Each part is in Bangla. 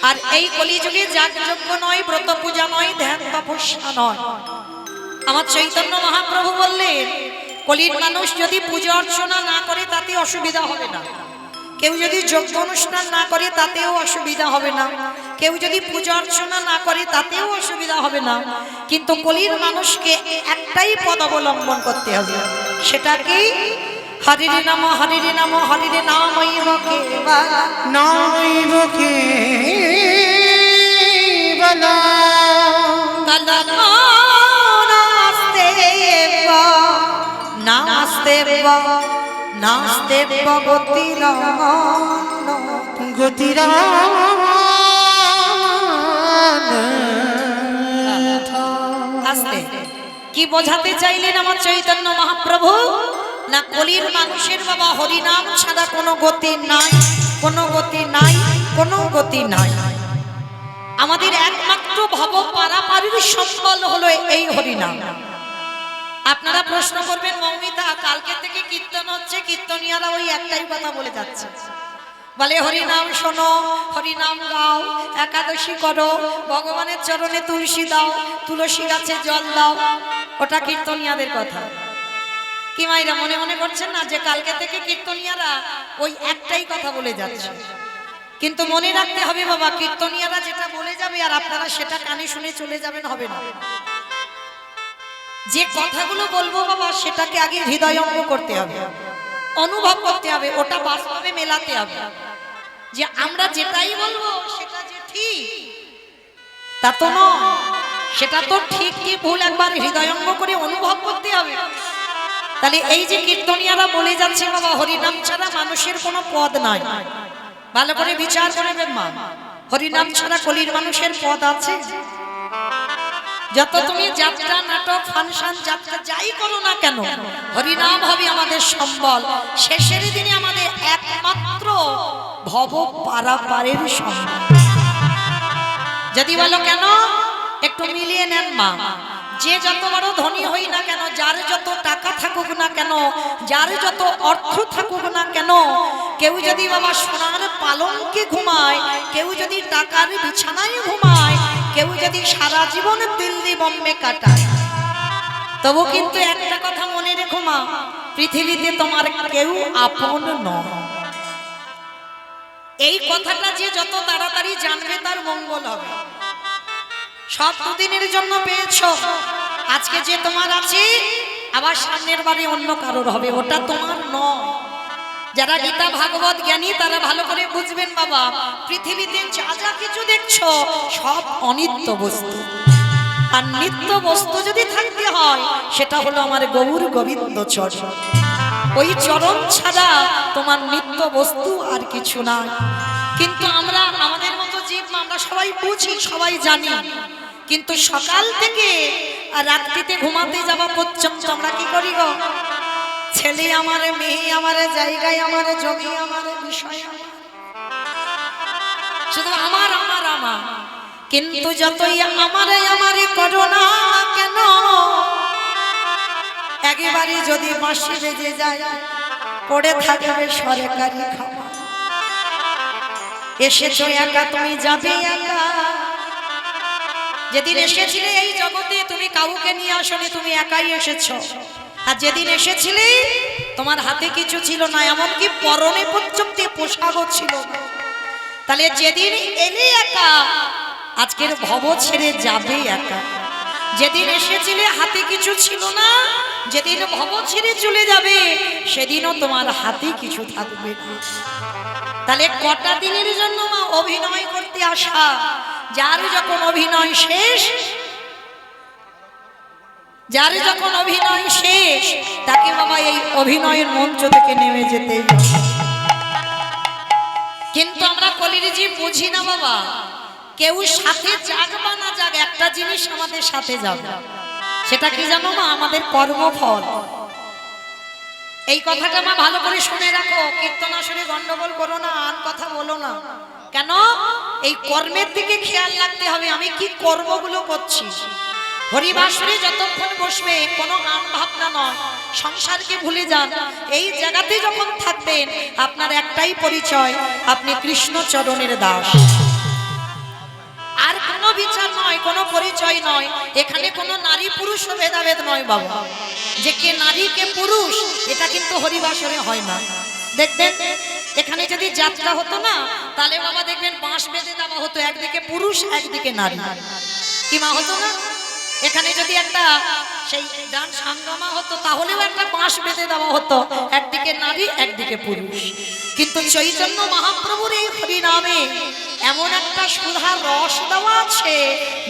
আর এই কলিযুগে যাগযজ্ঞ নয়, ব্রত পূজা নয়, ধ্যান তপস্যা নয়। আমার চৈতন্য মহাপ্রভু বললেন কলির মানুষ যদি পূজা অর্চনা না করে তাতে অসুবিধা হবে না, কেউ যদি যজ্ঞ অনুষ্ঠান না করে তাতেও অসুবিধা হবে না, কেউ যদি পূজা অর্চনা না করে তাতেও অসুবিধা হবে না, কিন্তু কলির মানুষকে একটাই পদ অবলম্বন করতে হবে, সেটা কি? হরিরে নাম হরিরে নাম হরিরে নামৈব কেবলম নামৈব কেবলম নাস্তেব নাস্তেব আস্তে কি বোঝাতে চাইলেন আমার চৈতন্য মহাপ্রভু? না কলির মানুষের বাবা হরিনাম ছাড়া কোনো গতি নাই, কোনো গতি নাই, কোনো গতি নাই। আমাদের একমাত্র ভব পারাপারের সম্বল হলো এই হরিনাম। আপনারা প্রশ্ন করবেন মৌমিতা কালকে থেকে কীর্তন হচ্ছে, কীর্তনিয়ারা ওই একটাই কথা বলে যাচ্ছে, বলে হরিনাম শোনো, হরিনাম গাও, একাদশী করো, ভগবানের চরণে তুলসী দাও, তুলসী গাছে জল দাও। ওটা কীর্তনিয়াদের কথা। কি মাইরা মনে মনে করছেন না যে কালকে থেকে কীর্তনিয়ারা ওই একটাই কথা বলে যাচ্ছে? কিন্তু মনে রাখতে হবে বাবা, কীর্তনিয়ারা যেটা বলে যাবে আর আপনারা সেটা কানে শুনে চলে যাবেন হবে না। যে কথাগুলো বলবো বাবা সেটাকে আগে হৃদয়ঙ্গ করতে হবে, অনুভব করতে হবে, ওটা বাস্তবে মেলাতে হবে। যে আমরা যেটাই বলবো সেটা যে ঠিক তা তো নয়, সেটা তো ঠিক কি ভুল একবার হৃদয়ঙ্গ করে অনুভব করতে হবে। তাহলে এই যে কীর্তনিয়ারা বলে যাচ্ছে বাবা হরিনাম ছাড়া মানুষের কোনো পদ নাই, ভালো করে বিচার করবেন মা, হরিনাম ছাড়া কলির মানুষের পদ আছে? যত তুমি যাত্রা নাটক ফাংশন যাত্রা যাই করো না কেন, হরিনাম হবে আমাদের সম্বল। শেষের দিনে আমাদের একমাত্র ভব পারাপারের সম্বল। যদি বলো কেন, একটু মিলিয়ে নেন মা। যে যত বড় ধনী হই না কেন, যার যত টাকা থাকুক না কেন, যার যত অর্থ থাকুক না কেন, কেউ যদি বাবা সোনার পালঙ্কে ঘুমায়, কেউ যদি টাকার বিছানায় ঘুমায়, কেউ যদি সারা জীবন দিল্লি বোম্বে কাটায়, তবু কিন্তু একটা কথা মনে রেখো মা, পৃথিবীতে তোমার কেউ আপন নয়। এই কথাটা যে যত তাড়াতাড়ি জানবে তার মঙ্গল হবে। সব দুদিনের জন্য পেয়েছো, আজকে যে তোমার আছে আবার সামনের বারে অন্য কারোর হবে, ওটা তোমার নয়। যারা গীতা ভাগবত জ্ঞানী তারা ভালো করে বুঝবেন বাবা, পৃথিবীতে যা যা কিছু দেখছো সব অনিত্য বস্তু, আর নিত্য বস্তু যদি থাকতে হয় সেটা হলো আমার গৌর গোবিন্দ চরণ। ওই চরণ ছাড়া তোমার নিত্য বস্তু আর কিছু না। কিন্তু আমরা আমাদের মতো জীব, আমরা সবাই বুঝি, সবাই জানি, কিন্তু সকাল থেকে আর রাত্রিতে ঘুমাতে যাওয়া পর্যন্ত আমরা কি করি গো? ছেলে আমার, মেয়ে আমার, জায়গায় আমার, জমি আমার, বিষয় শুধু আমার আমার আমার। কিন্তু যতই আমারে আমারে করো না কেন, একেবারে যদি বাঁশি বেজে যায় পড়ে থাকবে সরকারি খাবার। এসেছো একা, তুমি যাবে একা। যেদিন এসেছিলে এই জগতে তুমি কাউকে নিয়ে আসনি, তুমি একাই এসেছো। আর যেদিন এসেছিলে তোমার হাতে কিছু ছিল না, এমনকি পরনে পর্যন্ত পোশাকও ছিল না। তাহলে যেদিন এলে একা, আজকের ভব ছেড়ে যাবে একা। যেদিন এসেছিলে হাতে কিছু ছিল না, যেদিন ভব ছেড়ে চলে যাবে সেদিনও তোমার হাতে কিছু থাকবে না। তাহলে কটা দিনের জন্য মা অভিনয় করতে আসা? যার যখন অভিনয় শেষ, যার যখন অভিনয় শেষ তাকে বাবা এই অভিনয়ের মঞ্চ থেকে নেমে যেতে। কিন্তু আমরা কলির জীব বুঝি না বাবা, কেউ সাথে যাক বা না যাক একটা জিনিস আমাদের সাথে যাবে, সেটা কি জানো মা? আমাদের কর্মফল। এই কথাটা মা ভালো করে শুনে রাখো, কীর্তন আসরে গন্ডগোল করো না, আর কথা বলো না। কেন? এই কর্মের দিকে খেয়াল রাখতে হবে, আমি কি কর্মগুলো করছি। হরিবাসরে যতক্ষণ বসবে কোনো আম ভাবনা নয়, সংসারকে ভুলে যান। এই জায়গাতে যখন থাকবেন আপনার একটাই পরিচয়, আপনি কৃষ্ণ চরণের দাস। আর কোনো বিচার নয়, কোনো পরিচয় নয়, এখানে কোনো নারী পুরুষ ভেদাভেদ নয় বাবা, যে কে নারী কে পুরুষ এটা কিন্তু হরিবাসরে হয় না। দেখবেন এখানে যদি যাত্রা হতো না তাহলে বাবা দেখবেন বাঁশ বেঁধে দেওয়া হতো, একদিকে পুরুষ একদিকে নারী, কি মা হতো না? এখানে যদি একটা সেই ডান্স হাঙ্গামা হতো তাহলেও একটা বাঁশ বেঁধে দেওয়া হতো, একদিকে নারী একদিকে পুরুষ। কিন্তু চৈতন্য মহাপ্রভুর এই হরি নামে এমন একটা সুধার রস দেওয়া আছে,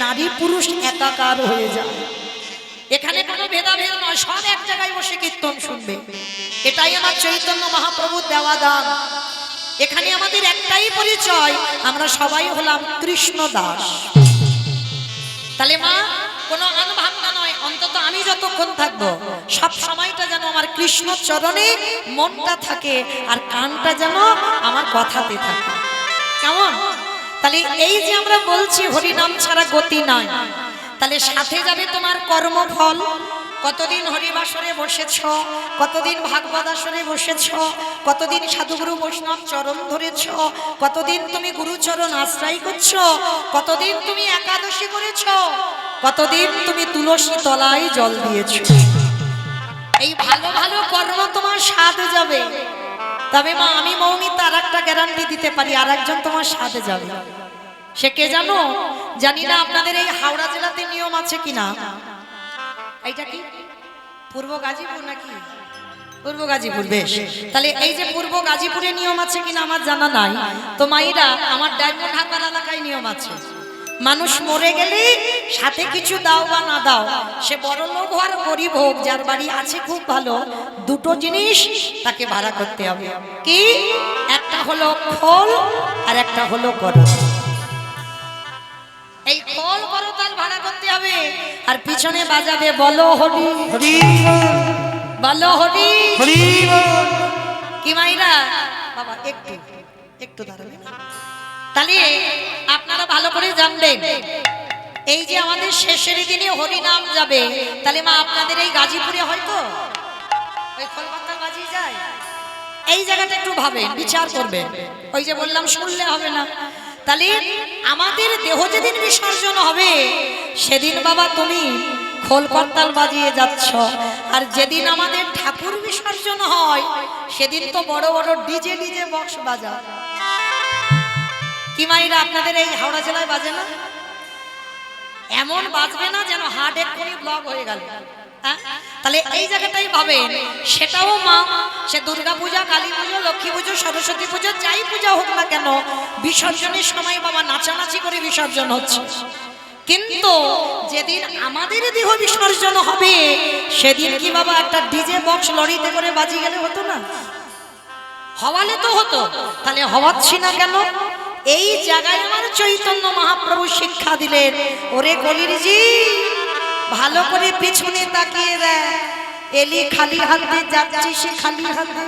নারী পুরুষ একাকার হয়ে যায়। এখানে কোনো ভেদাভেদ নয়, সব এক জায়গায় বসে কীর্তন শুনবে। এটাই আমার চৈতন্য মহাপ্রভুর দেওয়া দান। এখানে আমাদের একটাই পরিচয়, আমরা সবাই হলাম কৃষ্ণ দাস। তাহলে মা কোনো আনভাবনা নয়, অন্তত আমি যতক্ষণ থাকবো সব সময়টা যেন আমার কৃষ্ণ চরণে মনটা থাকে আর কানটা যেন আমার কথাতে থাকে। কেমন? তাহলে এই যে আমরা বলছি হরিনাম ছাড়া গতি নাই, তাহলে সাথে যাবে তোমার কর্মফল। কতদিন হরিবাসরে বসেছ, কতদিন ভাগবত আসরে বসেছ, কতদিন সাধুগুরু বৈষ্ণব চরণ ধরেছ, কতদিন তুমি গুরুচরণ আশ্রয় করছ, কতদিন তুমি একাদশী করেছ, কতদিন তুমি তুলসী তলায় জল দিয়েছ। এই ভালো ভালো কর্ম তোমার সাথে যাবে। তবে মা আমি মৌমিতা আর একটা গ্যারান্টি দিতে পারি, আর একজন তোমার সাথে যাবে। সে কে জানো? জানি না আপনাদের এই হাওড়া জেলাতে নিয়ম আছে কিনা। এইটা কি পূর্ব গাজীপুর নাকি? পূর্ব গাজীপুর, বেশ। তাহলে এই যে পূর্ব গাজীপুরে নিয়ম আছে কিনা আমার জানা নাই। তো মাইরা আমার ডায়মন্ড হারবার এলাকায় নিয়ম আছে, মানুষ মরে গেলে সাথে কিছু দাও বা না দাও, সে বড় লোক আর গরিব হোক, যার বাড়ি আছে খুব ভালো, দুটো জিনিস তাকে ভাড়া করতে হবে। কি? একটা হলো খোল আর একটা হলো গরম। এই খোল করতাল ভাড়া করতে হবে, আর পিছনে বাজাবে বলো হরি হরি বলো হরি হরি। কি মাইরা বাবা একটু একটু দাঁড়াবেন। তাহলে আপনারা ভালো করে জানবেন, এই যে আমাদের শেষের দিনে হরি নাম যাবে, তাহলে মা আপনাদের এই গাজীপুরে হয়তো ওই খোল করতাল বাজিয়ে যায়, এই জায়গাটা একটু ভাবেন, বিচার করবেন। ওই যে বললাম শুনলে হবে না। তাহলে আমাদের দেহ যেদিন বিসর্জন হবে সেদিন বাবা তুমি খোল করতাল বাজিয়ে যাচ্ছ, আর যেদিন আমাদের ঠাকুর বিসর্জন হয় সেদিন তো বড় বড় ডিজে বক্স বাজা। কি মাইরা আপনাদের এই হাওড়া জেলায় বাজে না? এমন বাজবে না যেন হার্ট এক্ষুনি ব্লক হয়ে গেল। তাহলে এই জায়গাটাই ভাবেন, সেটাও মা, সে দুর্গা পূজা, কালী পুজো, লক্ষ্মী পুজো, সরস্বতী পুজো, যাই পূজা হোক না কেন, বিসর্জনের সময় বাবা নাচানাচি করে বিসর্জন হচ্ছে। কিন্তু যেদিন আমাদের দেহ বিসর্জন হবে সেদিন কি বাবা একটা ডিজে বক্স লরিতে করে বাজি গেলে হতো না? হওয়ালে তো হতো, তাহলে হওয়াচ্ছি না কেন? এই জায়গায় আমার চৈতন্য মহাপ্রভু শিক্ষা দিলেন, ওরে কলিরজি ভালো করে পিছনে তাকিয়ে দেয়, এলি খালি হাতে যাচ্ছিস খালি হাতে।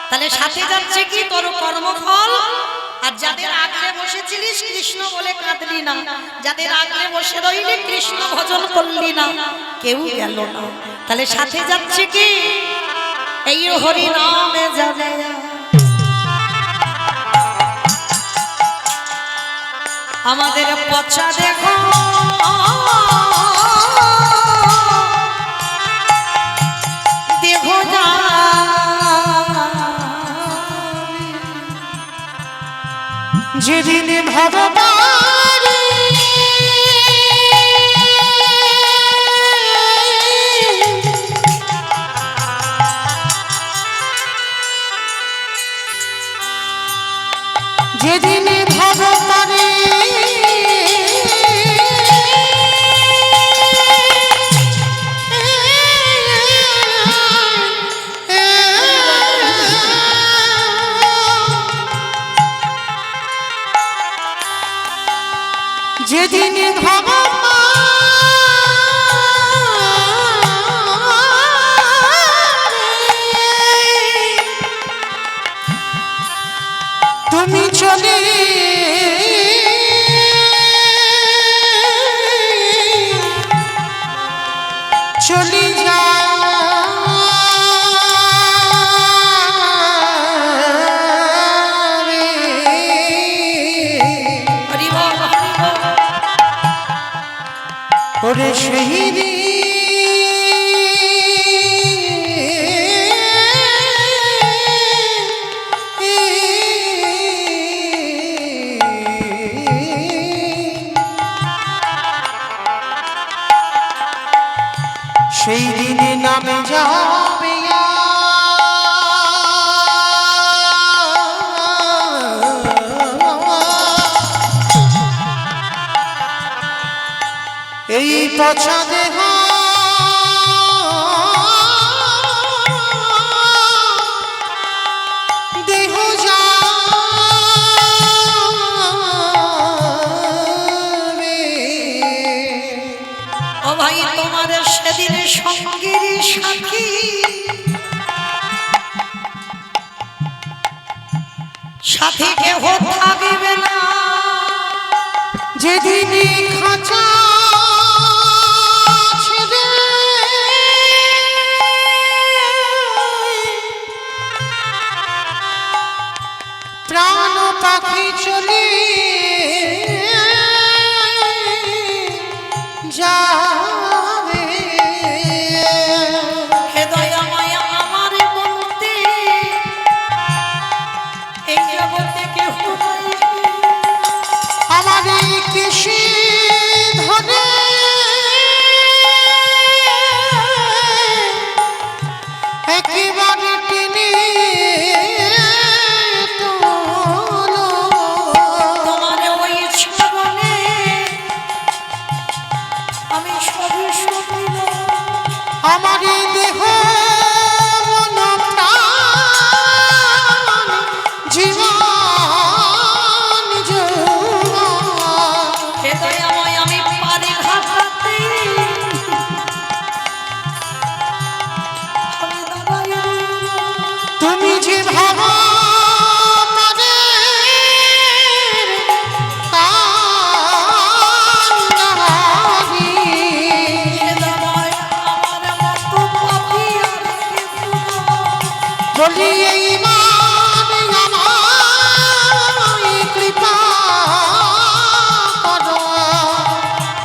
তাহলে সাথে যাচ্ছে কি তোর কর্মফল। আর যাদের আগলে বসেছিলিস কৃষ্ণ বলে কাঁদলি না, যাদের আগলে বসে রইলি কৃষ্ণ ভজন করলি না, কেউ গেল না। তাহলে সাথে যাচ্ছে কি এই হরি নামে যাবে। আমাদের পচা দেখো দেখো যা যেদিন ভগবানী যেদিন ভগবানী যেদিন তুমি চলে চলে যা ওরে সেই সেই দিনে নামে যাবে এই পচা দেহ দেহ যাবে ও ভাই তোমার সেদিন সঙ্গীর সাথী সাথী কেহ থাকবে না যেদিন খাঁচা ছেড়ে প্রাণ পাখি চলে যাবে হে দয়া মায়া আমার বলতে এই জগতে কেহ নাই। আমার এই কৃষি ধনে একেবারে টেনে তোলো তোমার ওই চরণে আমি সবই শুনিল। আমার এই দেহ মন প্রাণ জীবন যৌবন হে দয়াময় আমি পারি ঘাটাতে আমি দাঁড়াইয়া তুমি যে ভাবো তারে কান্দারি হে দয়াময় আমার মতো পাপী আর কেহ নাই। বলি এই মান আমায় কৃপা করো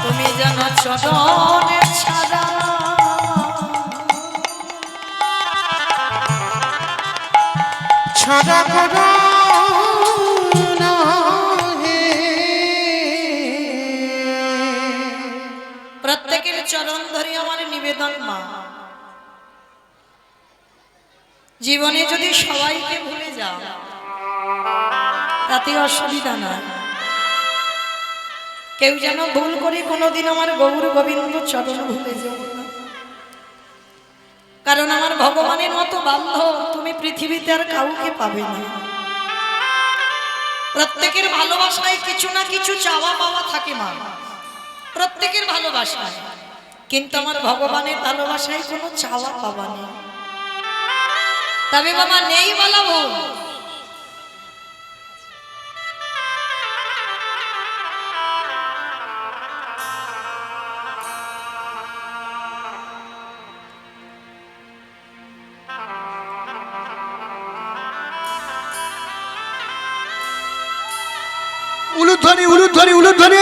তুমি যেন চরণে ছাড়া ছড়া করো না হে প্রত্যেকের চরণ ধরে আমার নিবেদন মা জীবনে যদি সবাইকে ভুলে যাও তাতে অসুবিধা না কেউ যেন ভুল করে কোনোদিন আমার গৌর গোবিন্দ চরণ ভুলে যাও না। কারণ আমার ভগবানের মতো বান্ধব তুমি পৃথিবীতে আর কাউকে পাবে না। প্রত্যেকের ভালোবাসায় কিছু না কিছু চাওয়া পাওয়া থাকে মা, প্রত্যেকের ভালোবাসায়, কিন্তু আমার ভগবানের ভালোবাসায় কোনো চাওয়া পাওয়া নেই। তবে বাবা নেই বলা ভুল, উলুধ্বনি উলুধ্বনি উলুধ্বনি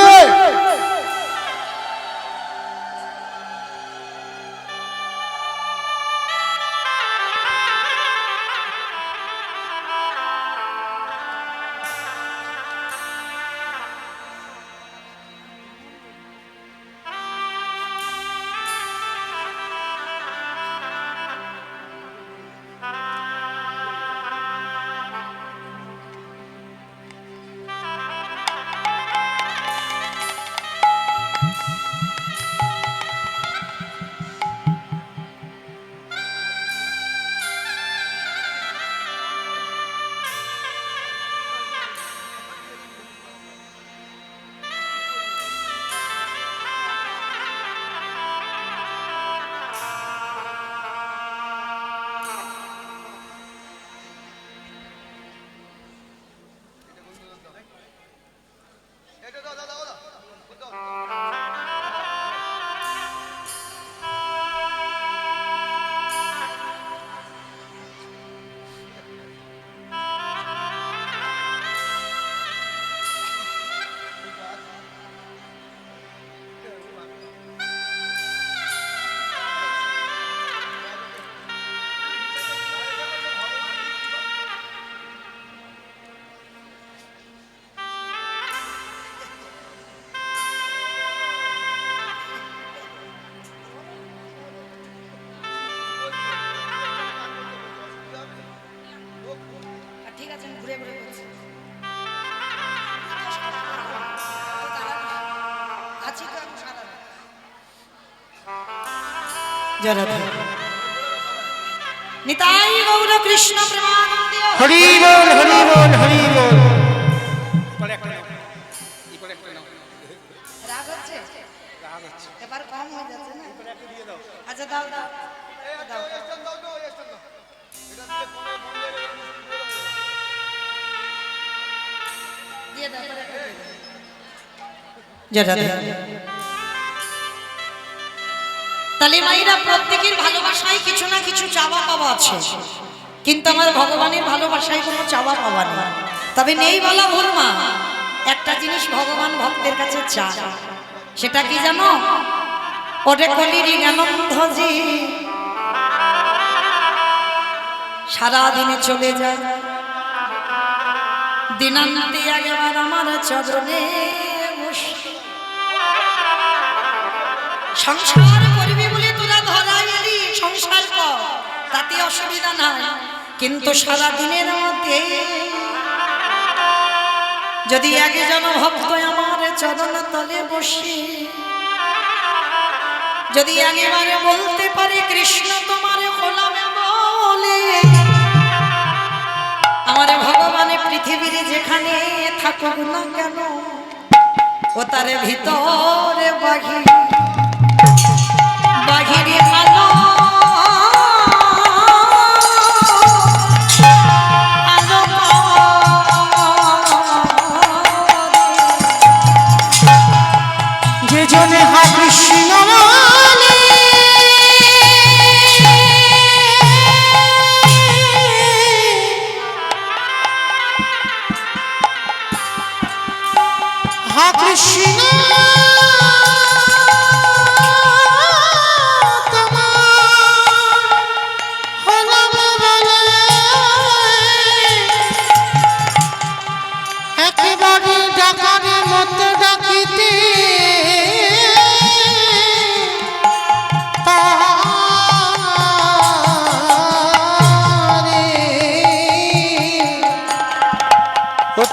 জরাধর নিতাই গৌর কৃষ্ণ প্রেমানন্দে হরি বল হরি বল হরি বল। রাগ হচ্ছে এবার কম হয়ে যাচ্ছে না আচ্ছা দাও দাও দাও দিয়ে দাও জরাধর তাহলে মায়েরা প্রত্যেকের ভালোবাসায় কিছু না কিছু চাওয়া পাওয়া আছে, কিন্তু আমার ভগবানের ভালোবাসায় কোনো চাওয়া পাওয়া নেই। তবে নেই বলা ভুল মা, একটা জিনিস ভগবান ভক্তের কাছে চায়, সেটা কি জানো? ওরে কলিরি জ্ঞানন্ধজি সারাদিনে চলে যায়, দিনান্তে একবার আমার চরণে বসে সংসার করবি বলে তোরা ধরাই এলি, সংসার কর তাতে অসুবিধা নাই, কিন্তু সারা দিনের মধ্যে যদি একজন ভক্ত আমার চরণ তলে বসে যদি একেবারে বলতে পারে কৃষ্ণ তোমার গোলাম বলে, আমার ভগবানের পৃথিবীর যেখানে থাকুক না কেন ও তার ভিতরে বাহিরে আলো যে জনে হা কৃষ্ণ বলে হা কৃষ্ণ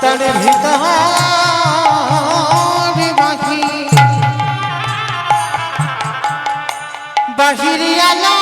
তার ভিতরে বাহির আলা